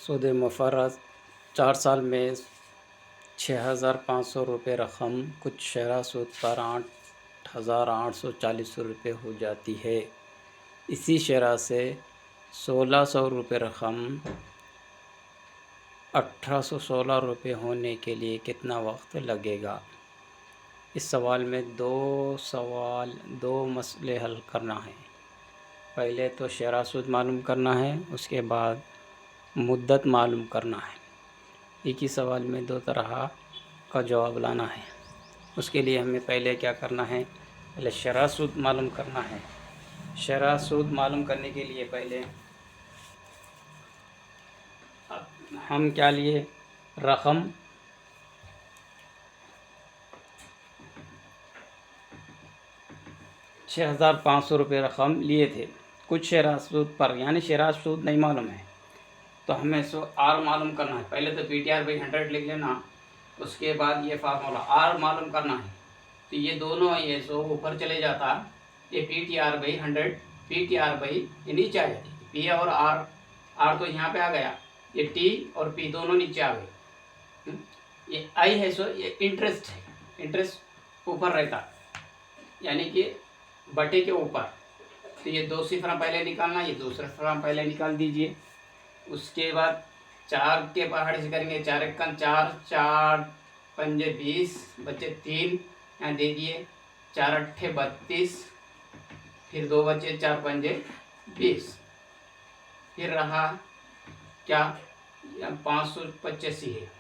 सूद मुफ़र्रज़ 4 साल में 6,500 रुपये रकम कुछ शरह सूद पर 8,840 रुपये हो जाती है। इसी शरह से 1,600 रुपये रकम 1,816 रुपये होने के लिए कितना वक्त लगेगा? इस सवाल में दो मसले हल करना है। पहले तो शरह सूद मालूम करना है, उसके बाद मुद्दत मालूम करना है। एक ही सवाल में दो तरह का जवाब लाना है। उसके लिए हमें पहले क्या करना है? पहले शरह सूद मालूम करना है। शरह सूद मालूम करने के लिए पहले हम क्या लिए? रकम 6,500 रुपये रकम लिए थे कुछ शरह सूद पर, यानी शरह सूद नहीं मालूम है तो हमें सो आर मालूम करना है। पहले तो PTR/100 लिख लेना, उसके बाद ये फार्मूला आर मालूम करना है। तो ये दोनों ये सो ऊपर चले जाता, ये PTR/100 ये नीचे आ जाती। पी और आर तो यहाँ पे आ गया, ये टी और पी दोनों नीचे आ गए। ये आई है सो ये इंटरेस्ट है, इंटरेस्ट ऊपर रहता यानी कि बटे के ऊपर। तो ये दो सिफरा पहले निकालना, ये दूसरा सिफरा पहले निकाल दीजिए। उसके बाद 4 के पहाड़ से करेंगे, 4 1 4, 4 5 20, बचे 3 यहाँ दे दिए, 4 8 32, फिर 2 बचे, 4 5 20, फिर रहा क्या? 585 है।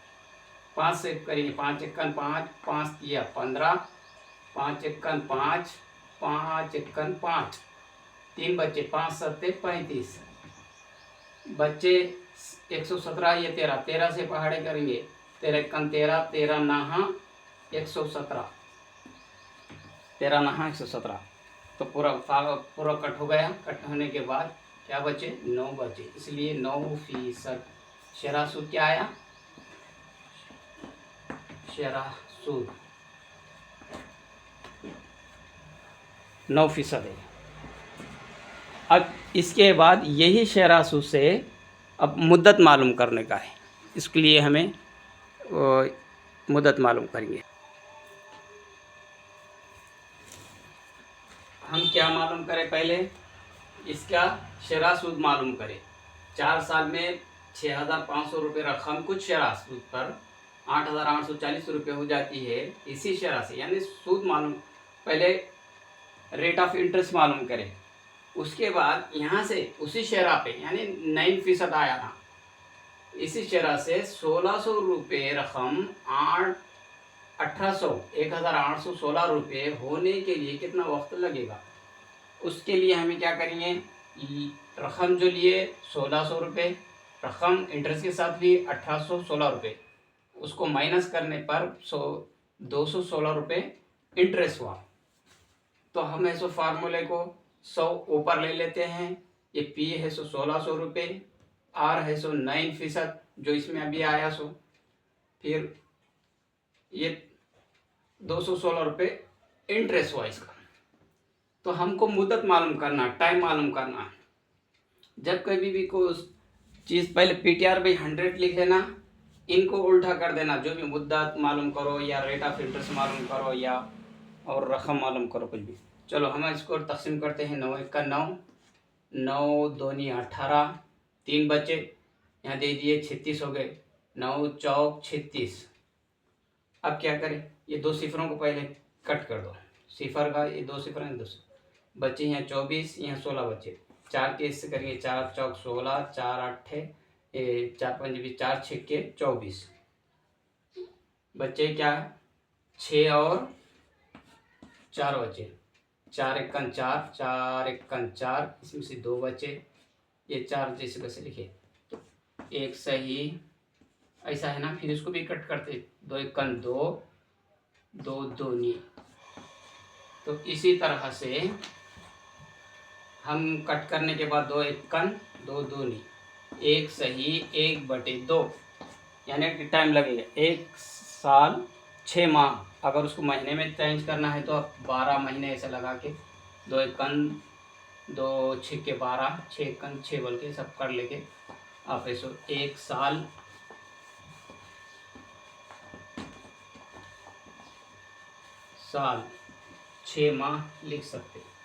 5 से करेंगे, 5 1 5, 5 दिया 15, 5 1 5, 5 1 5, 3 बचे, 5 7 35, बच्चे 117, ये 13 से पहाड़े करेंगे, 13 1 13, 13 नहा 117, 13 नहा 117। तो पूरा कट हो गया। कट होने के बाद क्या बचे? 9 बचे, इसलिए 9% शरह सूद क्या आया? शरह सूद 9% है। अब इसके बाद यही शरह सूद से अब मुद्दत मालूम करने का है। इसके लिए हमें मुद्दत मालूम करेंगे। हम क्या मालूम करें? पहले इसका शरह सूद मालूम करें। 4 साल में 6,500 रुपये रकम कुछ शरह सूद पर 8,840 रुपये हो जाती है। इसी शरह से यानी सूद मालूम, पहले रेट ऑफ इंटरेस्ट मालूम करें, उसके बाद यहाँ से उसी शरह पे यानी 9% आया था, इसी शरह से 1,600 रुपये रकम 1,816 रुपये होने के लिए कितना वक्त लगेगा? उसके लिए हमें क्या करेंगे? रकम जो लिए 1,600 रुपये, रकम इंटरेस्ट के साथ लिए 1,816 रुपये, उसको माइनस करने पर 216 रुपये इंटरेस्ट हुआ। तो हम ऐसो फार्मूले को 100 ऊपर ले लेते हैं। ये पी है सो 1,600 रुपये, आर है सो 9% जो इसमें अभी आया सो, फिर ये 216 रुपये इंटरेस्ट हुआ इसका। तो हमको मुद्दत मालूम करना, टाइम मालूम करना। जब कभी भी कोई चीज़ पहले PTR/100 लिख लेना, इनको उल्टा कर देना, जो भी मुद्दत मालूम करो या रेट ऑफ इंटरेस्ट मालूम करो या और रकम मालूम करो कुछ भी। चलो हम इसको तकसीम करते हैं। 9 1 9, 9 2 18, 3 बचे, यहाँ दे दिए 36 हो गए, 9 4 36। अब क्या करें? ये दो सिफरों को पहले कट कर दो, सिफर का ये 2 सिफर हैं, 2 बचे यहाँ 24, यहाँ 16 बचे। 4 के इससे करेंगे, 4 चौक 16, 4 8 4 5 20, 4 6 के 24, बच्चे क्या? 6 और 4 बचे, 4 1 4, 4 1 4, इसमें से 2 बचे, ये 4 जैसे वैसे लिखे, तो एक सही ऐसा है ना। फिर इसको भी कट करते, 2 1 2, 2 2 नी। तो इसी तरह से हम कट करने के बाद 2 1 2 2 नी, एक सही 1/2, यानी कि टाइम लगेगा 1 साल 6 माह। अगर उसको महीने में चेंज करना है तो 12 महीने ऐसे लगा के 2 1 2 6 के 12, 6 1 6 बोल के सब कर लेके आप इसको 1 साल साल 6 माह लिख सकते हैं।